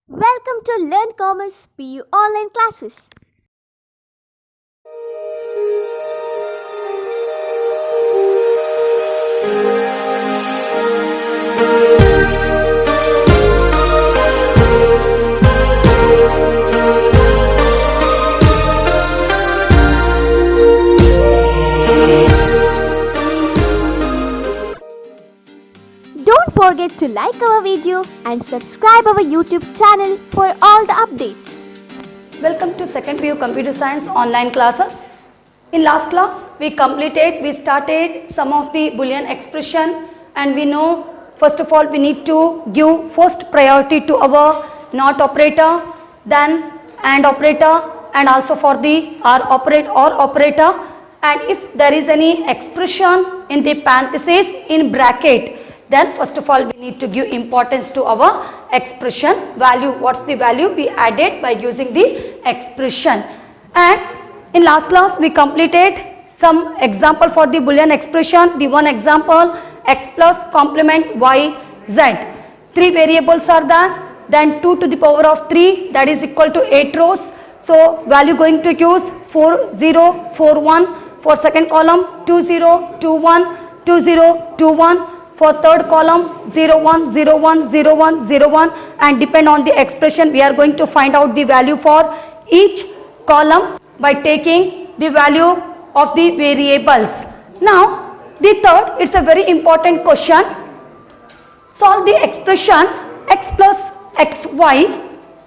Welcome to Learn Commerce PU online classes. Don't forget to like our video and subscribe our YouTube channel for all the updates. Welcome to second PU Computer Science online classes. In last class we started some of the Boolean expression, and we know first of all we need to give first priority to our not operator, then and operator, and also for the or operator, and if there is any expression in the parenthesis in bracket, then first of all we need to give importance to our expression value. What's the value we added by using the expression? And in last class we completed some example for the Boolean expression. The one example, x plus complement y z. 3 variables are there, then 2 to the power of 3, that is equal to 8 rows. So value going to use 4 0 4 1 for second column, 2 0 2 1 2 0 2 1. For third column 0 1 0 1 0 1 0 1, and depend on the expression we are going to find out the value for each column by taking the value of the variables. Now the third, it's a very important question. Solve the expression x plus xy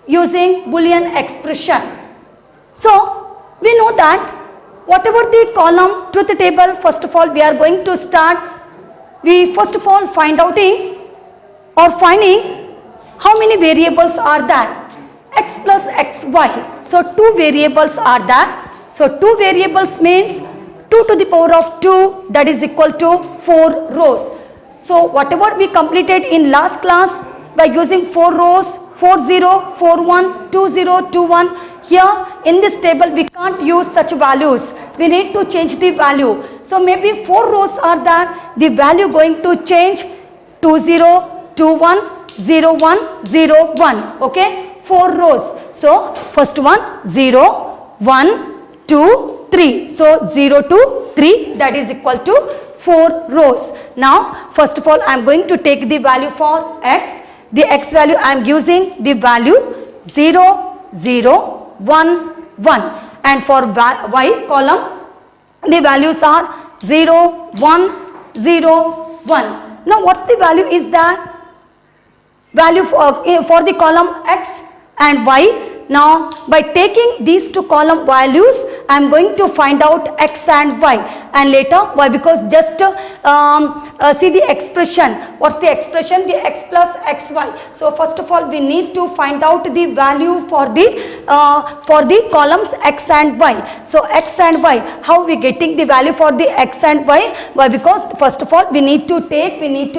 using Boolean expression. So we know that whatever the column truth table, first of all we are going to start. We first of all finding how many variables are there, x plus xy. So 2 variables are there. So 2 variables means 2 to the power of 2, that is equal to 4 rows. So whatever we completed in last class by using 4 rows, 4 0 4 1 2 0 2 1, here in this table we can't use such values. We need to change the value. So maybe 4 rows are there, the value going to change 2 0 2 1 0 1 0 1. Okay, 4 rows. So first one 0 1 2 3. So 0 to 3, that is equal to 4 rows. Now first of all I am going to take the value for x. The x value I am using the value 0 0 1 1, and for y column the values are 0 1 0 1. Now what's the value is that value for the column x and y. Now by taking these 2 column values I am going to find out x and y, and later why, because just see the expression. What's the expression? The x plus xy. So first of all we need to find out the value for the columns x and y. So x and y, how we getting the value for the x and y? Why, because first of all we need to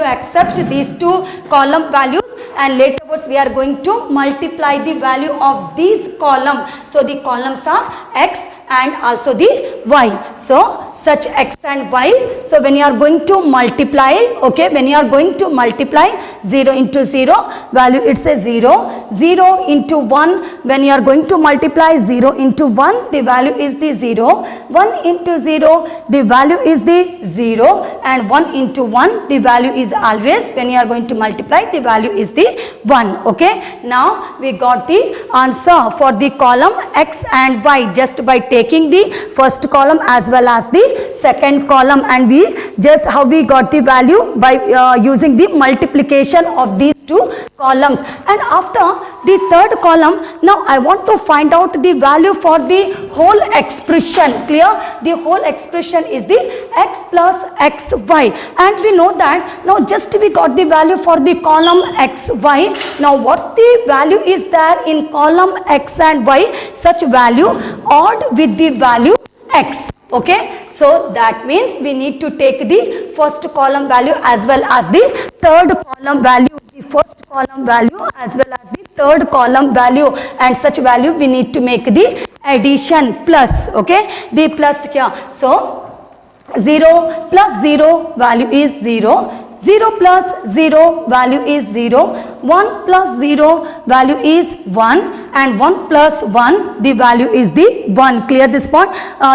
accept these 2 column values, and later we are going to multiply the value of these column. So the columns are x and also the y. So such x and y. So when you are going to multiply, okay, when you are going to multiply 0 into 0, value it's a 0. 0 into 1, when you are going to multiply 0 into 1, the value is the 0. 1 into 0, the value is the 0, and 1 into 1, the value is always, when you are going to multiply, the value is the 1. Okay, now we got the answer for the column x and y just by taking the first column as well as the second column, and we just how we got the value by using the multiplication of these 2 columns. And after the third column, now I want to find out the value for the whole expression. Clear? The whole expression is the x plus xy, and we know that now just we got the value for the column xy. Now what's the value is there in column x and y? Such value odd with the value x. Okay, so that means we need to take the first column value as well as the third column value, the first column value as well as the third column value, and such value we need to make the addition plus. Okay, the plus here. So 0 plus 0 value is 0, 0 plus 0 value is 0, 1 plus 0 value is 1, and 1 plus 1 the value is the 1. Clear this point?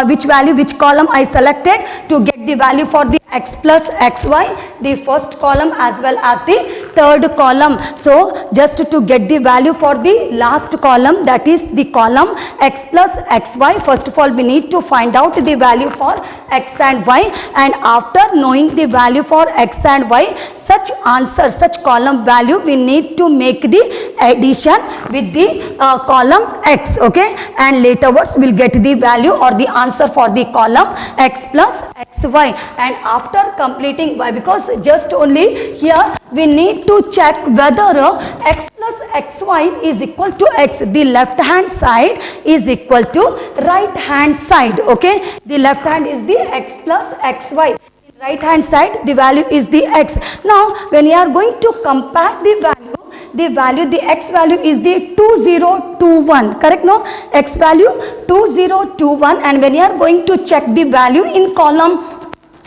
Which value, which column I selected to get the value for the x plus xy? The first column as well as the third column. So just to get the value for the last column, that is the column x plus xy, first of all we need to find out the value for x and y, and after knowing the value for x and y, such answer, such column value, we need to make the addition with the column x, okay, and laterwards we'll get the value or the answer for the column x plus xy. And after completing y, because just only here we need to check whether x plus xy is equal to x, the left hand side is equal to right hand side, okay, the left hand is the x plus xy, right hand side the value is the x. Now when you are going to compare the x value is the 2021, correct? No, x value 2021, and when you are going to check the value in column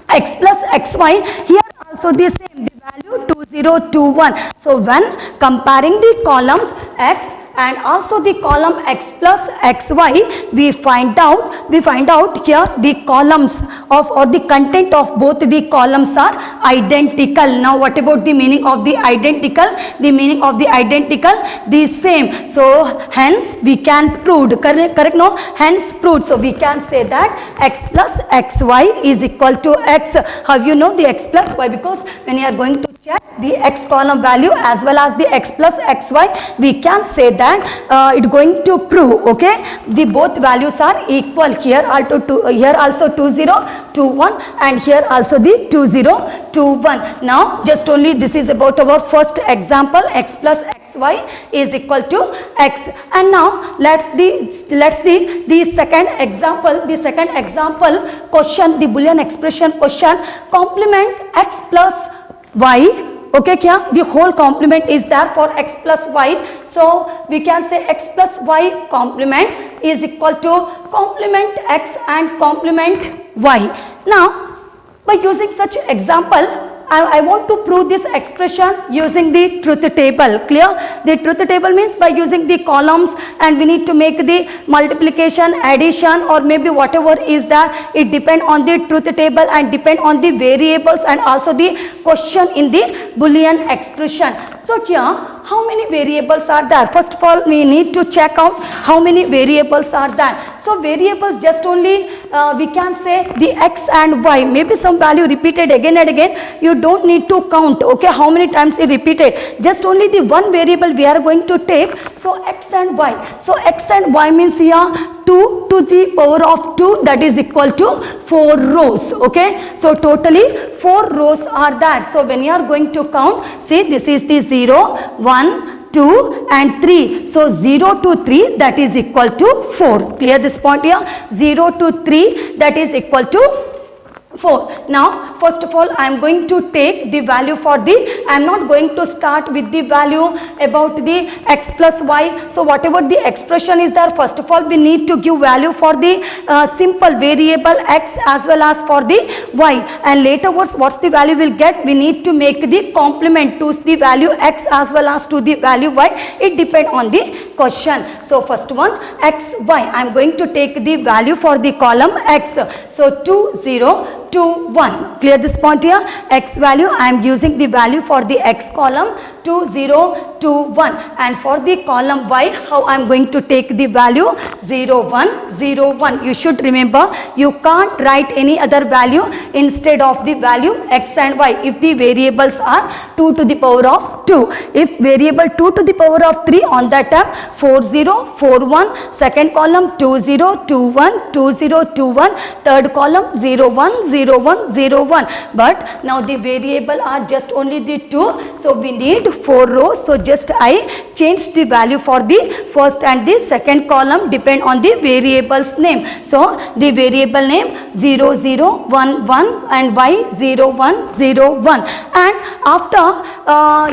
x plus xy, here also the same, the value 2021. So when comparing the columns x and also the column x plus xy, we find out here the columns of, or the content of both the columns are identical. Now what about the meaning of the identical? The meaning of the identical, the same. So hence we can prove, correct? No, hence proved. So we can say that x plus xy is equal to x. How you know the x plus y? Because when you are going to check the x column value as well as the x plus xy, we can say that it going to prove, okay, the both values are equal. Here also 2021 and here also the 2021. Now just only this is about our first example, x plus xy is equal to x. And now let's see the second example question, the Boolean expression question, complement x plus y. Okay, kya? The whole complement is there for x plus y. So we can say x plus y complement is equal to complement x and complement y. Now by using such example, I want to prove this expression using the truth table. Clear? The truth table means by using the columns, and we need to make the multiplication, addition, or maybe whatever is there. It depend on the truth table and depend on the variables and also the question in the Boolean expression. So here, how many variables are there? First of all, we need to check out how many variables are there. So variables just only we can say the x and y. Maybe some value repeated again and again. You don't need to count, okay, how many times it repeated. Just only the one variable we are going to take. So x and y. So x and y means here 2 to the power of 2, that is equal to 4 rows, okay. So totally 4 rows are there. So when you are going to count, see this is the 0, 1, 2 and 3. So 0 to 3, that is equal to 4. Clear this point here? 0 to 3, that is equal to 4. Now first of all I am going to take the value for the, I am not going to start with the value about the x plus y. So whatever the expression is there, first of all we need to give value for the simple variable x as well as for the y, and later what's the value we'll get, we need to make the complement to the value x as well as to the value y. It depend on the question. So first one x y, I am going to take the value for the column x. So 2 0 2 1. Clear this point here? X value, I am using the value for the x column 2 0 2 1, and for the column y, how I am going to take the value 0 1 0 1. You should remember, you can't write any other value instead of the value x and y if the variables are 2 to the power of 2. If variable 2 to the power of 3, on that time 4 0 4 1, second column 2 0 2 1 2 0 2 1, third column 0 1 0 1 0 1. But now the variable are just only the 2, so we need 4 rows. So just I change the value for the first and the second column depend on the variable's name. So the variable name 0 0 1 1 and y 0 1 0 1, and after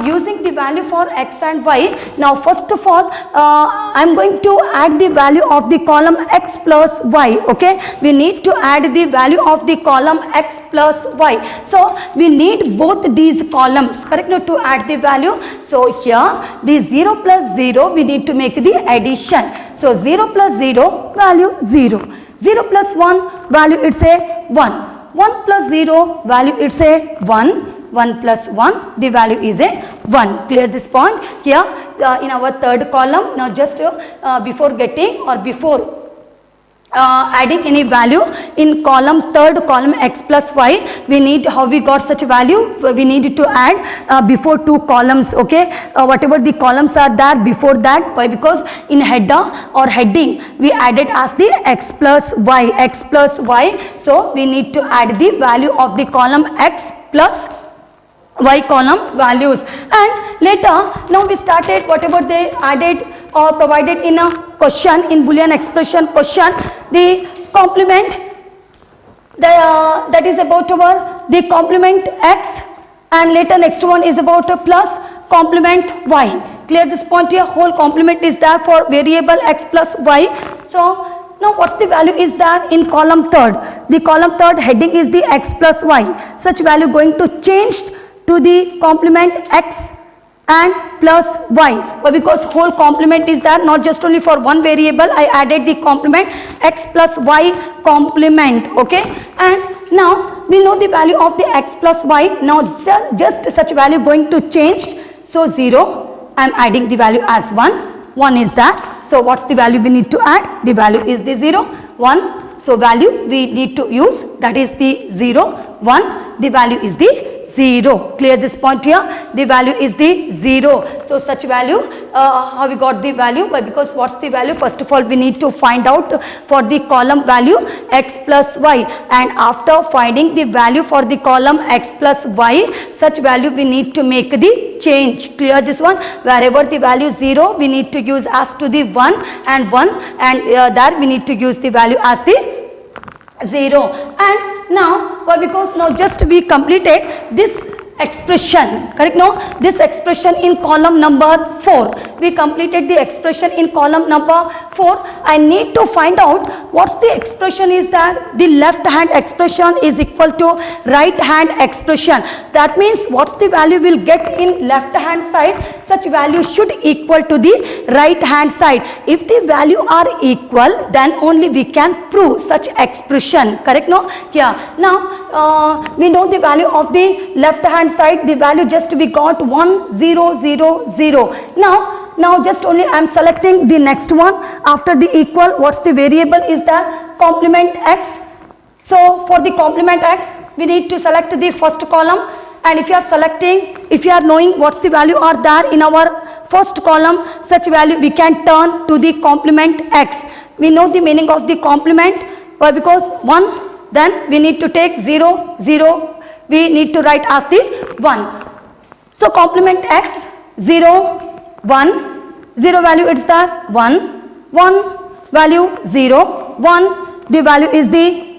using the value for x and y. Now first of all, I am going to add the value of the column x plus y. Okay, we need to add the value of the column x plus y. So we need both these columns, correct, now to add the value. So here the 0 plus 0 we need to make the addition. So 0 plus 0 value 0. 0 plus 1 value it's a 1. 1 plus 0 value it's a 1. 1 plus 1 the value is a 1. Clear this point? Here in our third column, now just before getting or before adding any value in third column x plus y, we need, how we got such value, we need to add before two columns. Okay, whatever the columns are there before that, why? Because in header or heading we added as the x plus y, so we need to add the value of the column x plus y column values. And later now we started whatever they added or provided in a question, in Boolean expression question, the complement, that is about our the complement x, and later next one is about a plus complement y. Clear this point here? Whole complement is there for variable x plus y. So now what's the value is there in column third? The column third heading is the x plus y. Such value going to change to the complement x and plus y, but because whole complement is there, not just only for one variable, I added the complement x plus y complement. Okay, and now we know the value of the x plus y. Now just such value going to change. So 0, I am adding the value as 1 is that. So what's the value we need to add? The value is the 0, 1. So value we need to use, that is the 0, 1, the value is the 0. Clear this point here? The value is the 0. So such value, how we got the value? Why? Because what's the value? First of all we need to find out for the column value x plus y, and after finding the value for the column x plus y, such value we need to make the change. Clear this one? Wherever the value 0 we need to use as to the 1 and there we need to use the value as the 0. And now, why? Because now just we completed this expression, correct? Now this expression in column number 4, we completed the expression in column number 4. I need to find out what's the expression is that the left hand expression is equal to right hand expression. That means what's the value we'll get in left hand side, such value should equal to the right hand side. If the value are equal, then only we can prove such expression, correct? No? Yeah. Now we know the value of the left hand side, the value just we got 1 0 0 0. Now just only I am selecting the next one after the equal. What's the variable is the complement x. So for the complement x we need to select the first column, and if you are selecting, if you are knowing what's the value are there in our first column, such value we can turn to the complement x. We know the meaning of the complement, because 1, then we need to take 0 0, we need to write as the 1. So complement x 0 1, 0 value it's the 1 value 0 1, the value is the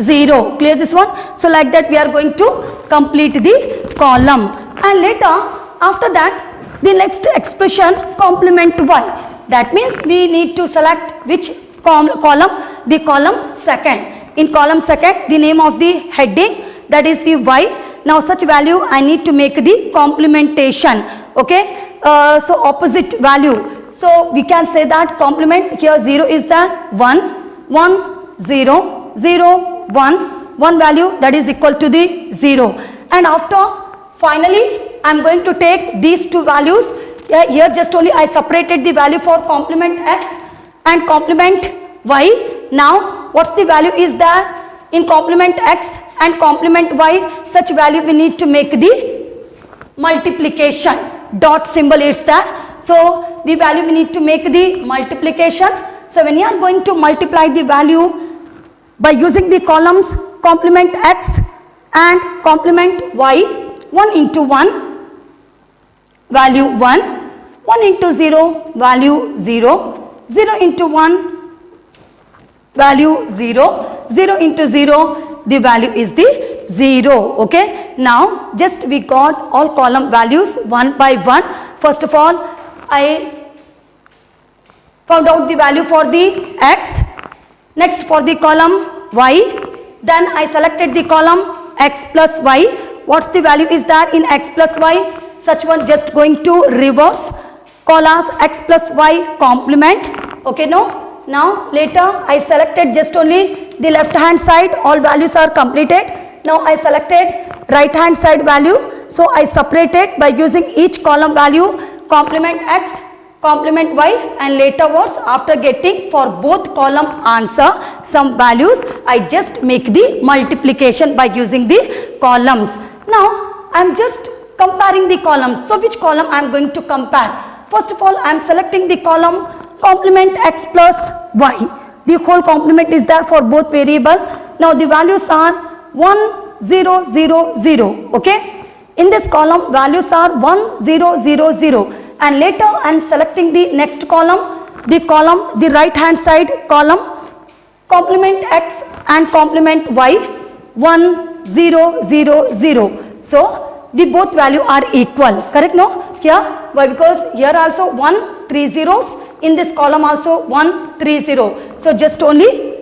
0. Clear this one? So like that we are going to complete the column, and later after that the next expression complement y. That means we need to select which column? The column second. In column second the name of the heading, that is the y. Now such value I need to make the complementation. Okay, so opposite value. So we can say that complement here 0 is the 1 0 0 1 value, that is equal to the 0. And after finally I am going to take these two values. Here just only I separated the value for complement x and complement y. Now what's the value is there in complement x and complement y? Such value we need to make the multiplication. Dot symbol is there. So the value we need to make the multiplication. So when you are going to multiply the value by using the columns complement x and complement y, 1 into 1 value 1 into 0 value 0, 0 into 1 value 0, 0 into 0 the value is the 0. Okay. Now just we got all column values one by one. First of all, I found out the value for the x. Next for the column y. Then I selected the column x plus y. What's the value is there in x plus y? Such one just going to reverse, call as x plus y complement. Okay, no? Now later I selected just only the left hand side, all values are completed. Now I selected right hand side value. So I separated by using each column value complement x, complement y, and laterwards after getting for both column answer some values, I just make the multiplication by using the columns. Now I am just comparing the columns. So which column I am going to compare? First of all, I am selecting the column complement x plus y. The whole complement is there for both variable. Now the values are 1, 0, 0, 0. Okay. In this column values are 1, 0, 0, 0. And later I am selecting the next column, the right hand side column, complement x and complement y, 1, 0, 0, 0. So the both value are equal, correct? No? Here, why? Because here also 1, 3 zeros, in this column also 1, 3 0. So just only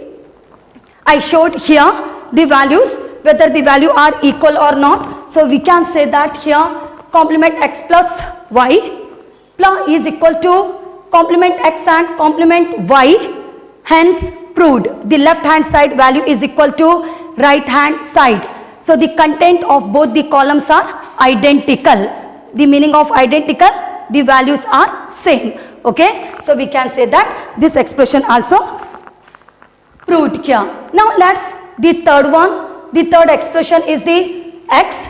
I showed here the values, whether the value are equal or not. So we can say that here complement x plus y is equal to complement x and complement y, hence proved the left hand side value is equal to right hand side. So the content of both the columns are identical. The meaning of identical, the values are same. Okay. So we can say that this expression also proved here. Now let's the third one. The third expression is the x,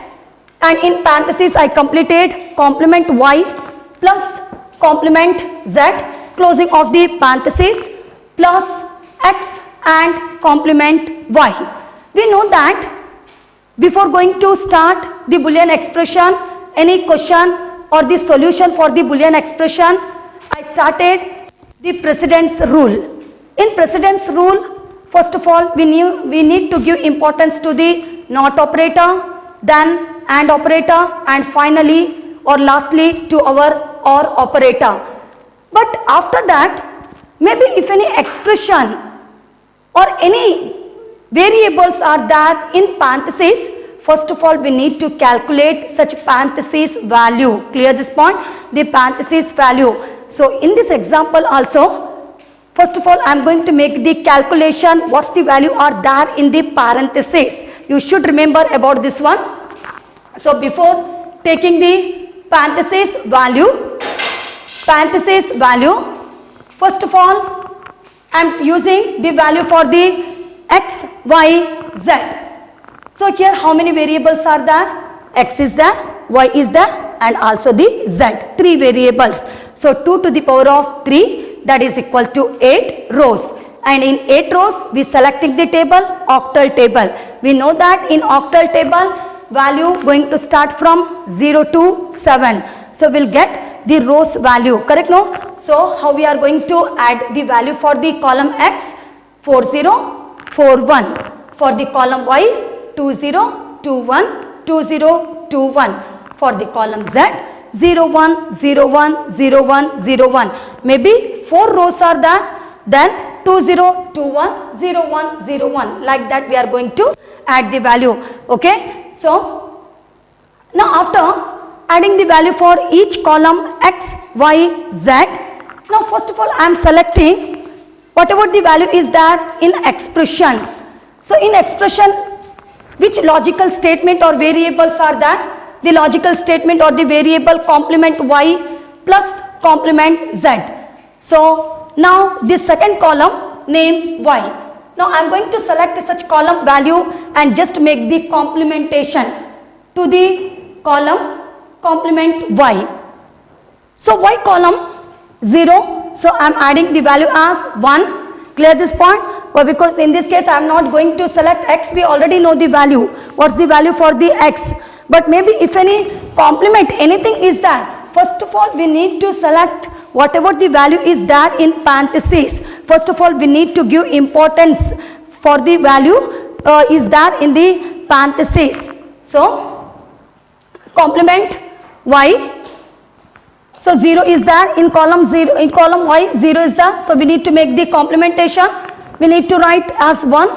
and in parentheses I completed complement y plus complement z, closing of the parentheses, plus x and complement y. We know that before going to start the Boolean expression, any question or the solution for the Boolean expression, I started the precedence rule. In precedence rule, first of all we need to give importance to the not operator, then and operator, and finally or lastly to our or operator. But after that, maybe if any expression or any variables are there in parentheses, first of all we need to calculate such parentheses value. Clear this point? The parentheses value. So in this example also, first of all I am going to make the calculation what's the value are there in the parentheses. You should remember about this one. So before taking the parentheses value, first of all I am using the value for the x, y, z. So here how many variables are there? X is there, y is there, and also the z, 3 variables. So 2 to the power of 3, that is equal to 8 rows. And in 8 rows we selecting the table, octal table. We know that in octal table value going to start from 0 to 7. So we'll get the rows value, correct? No? So how we are going to add the value for the column x? 40, 41. For the column y, 20, 21, 20, 21. For the column z, 01, 01, 01, 01. Maybe 4 rows are there, then 20, 21, 01, 01. Like that we are going to add the value. Okay. So now after adding the value for each column x, y, z. Now first of all I am selecting whatever the value is there in expressions. So in expression, which logical statement or variables are there? The logical statement or the variable complement y plus complement z. So now this second column name y. Now I am going to select such column value and just make the complementation to the column complement y. So y column 0, so I am adding the value as 1. Clear this point? Well, because in this case I am not going to select x, we already know the value. What's the value for the x? But maybe if any complement anything is there, first of all we need to select whatever the value is there in parentheses. First of all we need to give importance for the value is there in the parentheses. So complement y. So 0 is there in column 0, in column y 0 is there. So we need to make the complementation. We need to write as 1,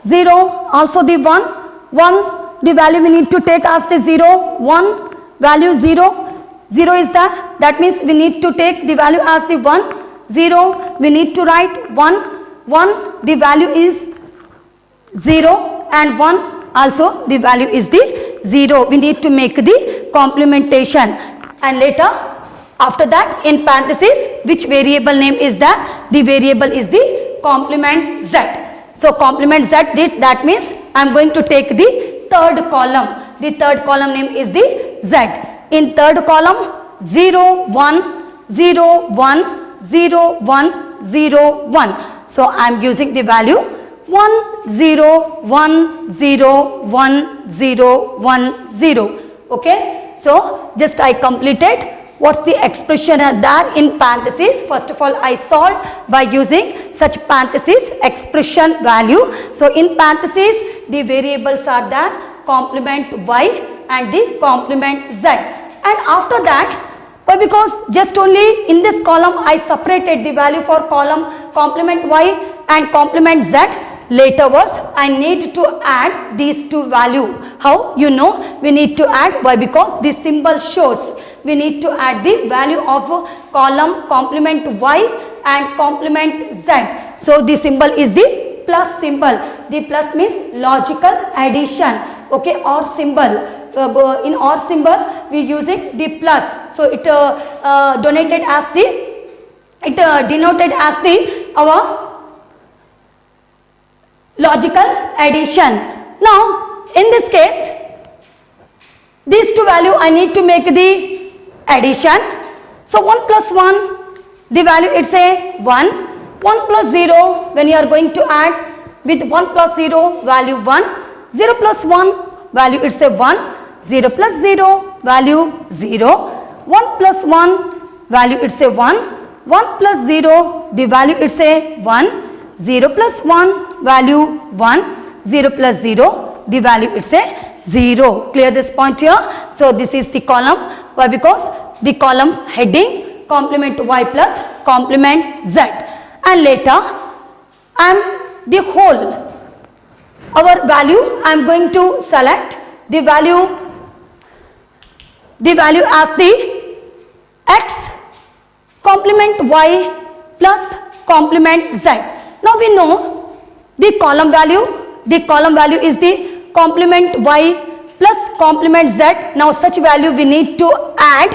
0, also the 1, 1, the value we need to take as the 0, 1, value 0, 0 is there. That means we need to take the value as the 1, 0, we need to write 1, 1, the value is 0 and 1 also the value is the 0. We need to make the complementation and later after that in parentheses which variable name is that? The variable is the complement z. So complement z, that means I am going to take the third column. The third column name is the z. In third column 0, 1, 0, 1, 0, 1, 0, 1. So I am using the value 1, 0, 1, 0, 1, 0, 1, 0. Okay. So just I completed. What's the expression there in parentheses? First of all, I solved by using such parentheses expression value. So in parentheses, the variables are the complement y and the complement z. And after that, because just only in this column I separated the value for column complement y and complement z. Laterwards, I need to add these two value. How? You know, we need to add y because this symbol shows. We need to add the value of column complement y and complement z. So the symbol is the plus symbol. The plus means logical addition. Okay, or symbol. In or symbol we using the plus. So it denoted as the our logical addition. Now in this case these two value I need to make the addition. So 1 plus 1, the value it's a 1, 1 plus 0 when you are going to add with 1 plus 0 value 1, 0 plus 1 value it's a 1, 0 plus 0 value 0, 1 plus 1 value it's a 1, 1 plus 0 the value it's a 1, 0 plus 1 value 1, 0 plus 0 the value it's a 0. Clear this point here? So this is the column. Why? Because the column heading complement y plus complement z. And later the whole our value I am going to select the value as the x complement y plus complement z. Now we know the column value is the complement y plus complement z. Now such value we need to add,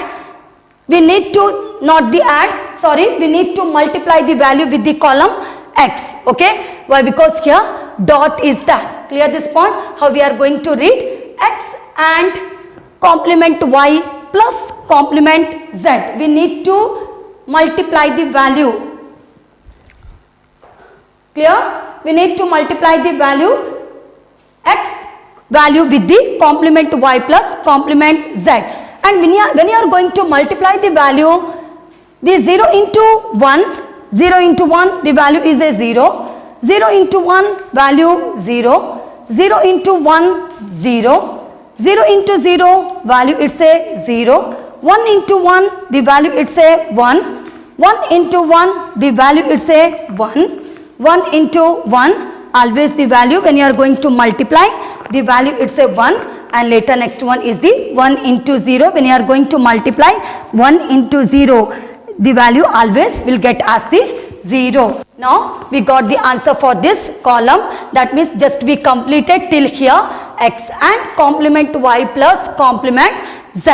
we need to we need to multiply the value with the column x. Okay. Why? Because here dot is there. Clear this point? How we are going to read x and complement y plus complement z. We need to multiply the value. Clear? We need to multiply the value x value with the complement y plus complement z. And when you are going to multiply the value, the 0 into 1, 0 into 1 the value is a 0, 0 into 1 value 0, 0 into 1 0, 0 into 0 value it's a 0, 1 into 1 the value it's a 1, 1 into 1 the value it's a 1, 1 into 1 always the value when you are going to multiply the value it's a 1 and later next one is the 1 into 0 when you are going to multiply 1 into 0 the value always will get as the 0. Now we got the answer for this column, that means just we completed till here x and complement y plus complement z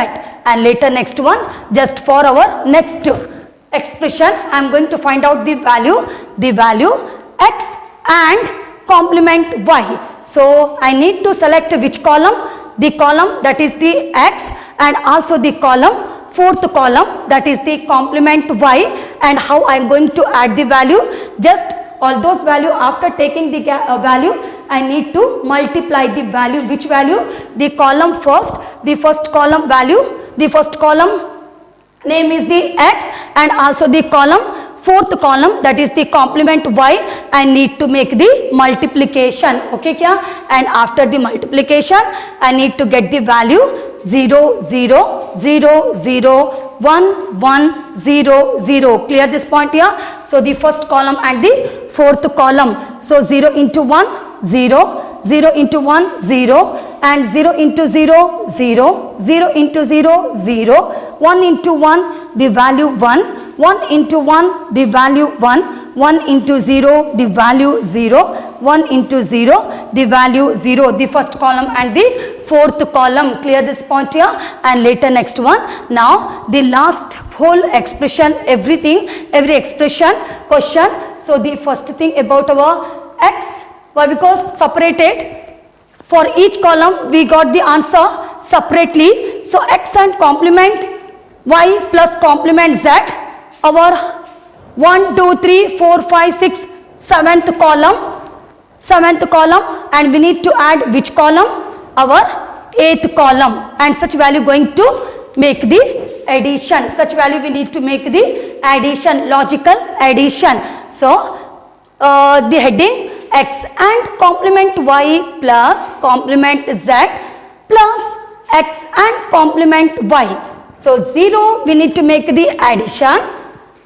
and later next one just for our next expression I am going to find out the value x and complement y. So I need to select which column? The column that is the x and also the column fourth column that is the complement y. And how I am going to add the value? Just all those value after taking the value I need to multiply the value. Which value? The column first, the first column value, the first column name is the x and also the column fourth column, that is the complement y, I need to make the multiplication. Okay kya? And after the multiplication I need to get the value 0 0 0 0 1 1 0 0. Clear this point here? So the first column and the fourth column. So 0 into 1 0, 0 into 1 0, and 0 into 0 0, 0 into 0 0, 1 into 1 the value 1, 1 into 1 the value 1, 1 into 0 the value 0, 1 into 0 the value 0. The first column and the fourth column. Clear this point here? And later next one. Now the last whole expression, everything, every expression, question. So the first thing about our x, why? Because separated. For each column we got the answer separately. So x and complement y plus complement z, our 1 2 3 4 5 6 7th column, and we need to add which column? Our 8th column, and such value going to make the addition. Such value we need to make the addition, logical addition. So the heading x and complement y plus complement z plus x and complement y. So 0 we need to make the addition.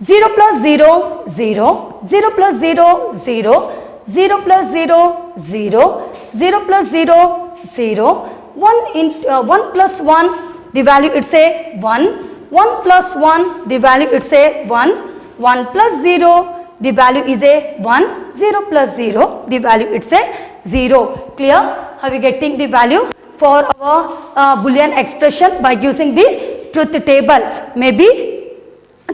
0 plus 0 0, 0 plus 0 0, 0 plus 0 0, 0 plus 0 0, 1 plus 1 the value it's a 1, 1 plus 1 the value it's a 1, 1 plus 0 the value is a 1, 0 plus 0 the value it's a 0. Clear? How we getting the value for our Boolean expression? By using the truth table. Maybe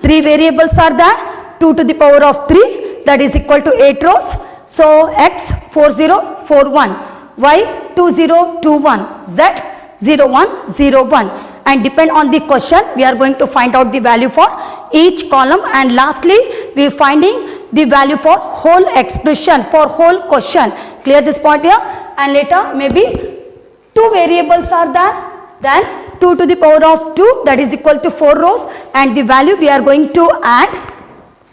3 variables are there, 2 to the power of 3, that is equal to 8 rows. So x 4041, y 2021, z 0101, and depend on the question we are going to find out the value for each column, and lastly we are finding the value for whole expression, for whole question. Clear this point here? And later maybe 2 variables are there, then 2 to the power of 2, that is equal to 4 rows, and the value we are going to add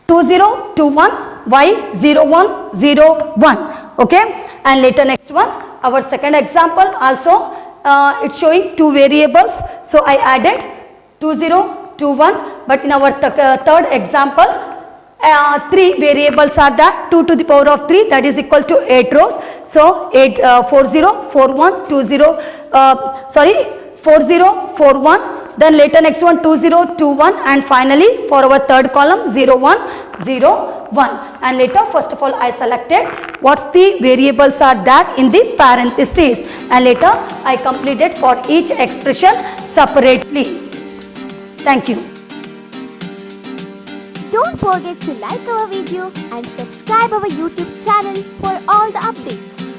2021 y 0101. Okay, and later next one, our second example also it's showing 2 variables, so I added 2021, but in our third example 3 variables are there, 2 to the power of 3, that is equal to 8 rows. So 8 4041 4041, then later next one 2021, and finally for our third column 0101. And later first of all I selected what's the variables are there in the parentheses, and later I completed for each expression separately. Thank you. Don't forget to like our video and subscribe our YouTube channel for all the updates.